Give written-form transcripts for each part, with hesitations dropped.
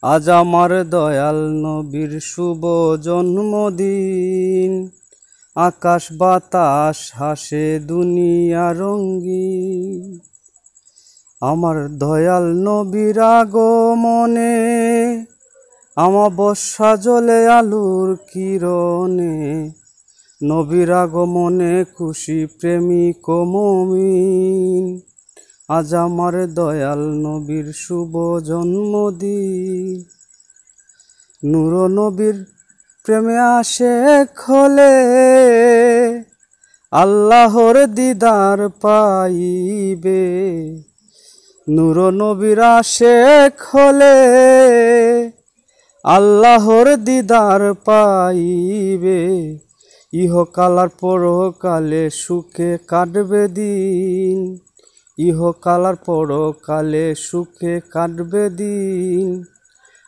আজ আমার দয়াল নবীর শুভ জন্মদিন। আকাশ বাতাস হাসে দুনিয়া রঙ্গিন। আমার দয়াল নবীর আগমনে আমাবস্যা জ্বলে আলোর কিরণে। নবীর আগমনে খুশি প্রেমিক ও মুমিন। আজ আমার দয়াল নবীর শুভ জন্মদিন। নূর নবীর প্রেমে আশেক হলে আল্লাহর দিদার পাইবে। নূর নবীর আশেক হলে আল্লাহর দিদার পাইবে। ইহকাল আর পরকালে সুখে কাটবে দিন। ইহকাল আর পরকালে সুখে কাটবে দিন।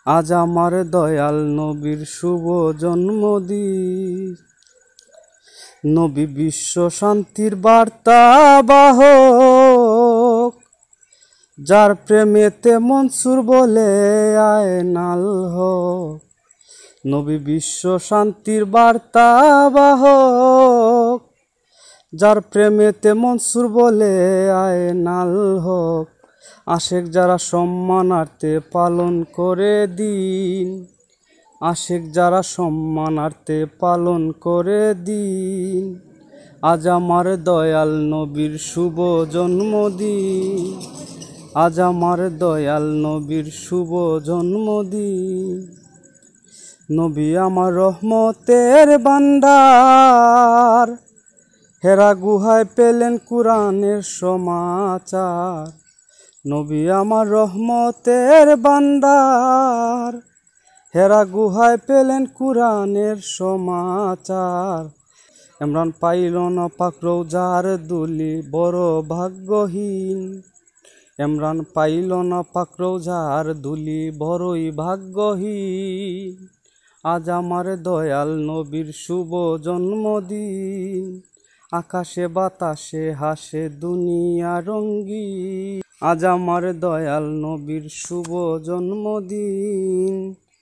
আজ আমার দয়াল নবীর শুভ জন্মদিন। নবী বিশ্ব শান্তির বার্তা বাহক, যার প্রেমেতে মনসুর বলে আয়নাল হক। নবী বিশ্ব শান্তির বার্তা বাহক, যার প্রেমেতে মনসুর বলে আয়নাল হক। আশেক যারা সম্মানার্থে পালন করে দিন। আশেক যারা সম্মানার্থে পালন করে দিন। আজ আমার দয়াল নবীর শুভ জন্মদিন। আজ আমার দয়াল নবীর শুভ জন্মদিন। নবী আমার রহমতের ভান্ডার, হেরা গুহায় পেলেন কুরআনের সমাচার। নবী আমার রহমতের ভান্ডার, হেরা গুহায় পেলেন কুরআনের সমাচার। ইমরান পাইল না পাক রওজার দুলি, বড় ভাগ্যহীন। ইমরান পাইল না পাক রওজার দুলি, বড়ই ভাগ্যহীন। আজ আমার দয়াল নবীর শুভ জন্মদিন। আকাশে বাতাসে হাসে দুনিয়া রঙ্গিন। আজ আমার দয়াল নবীর শুভ জন্মদিন।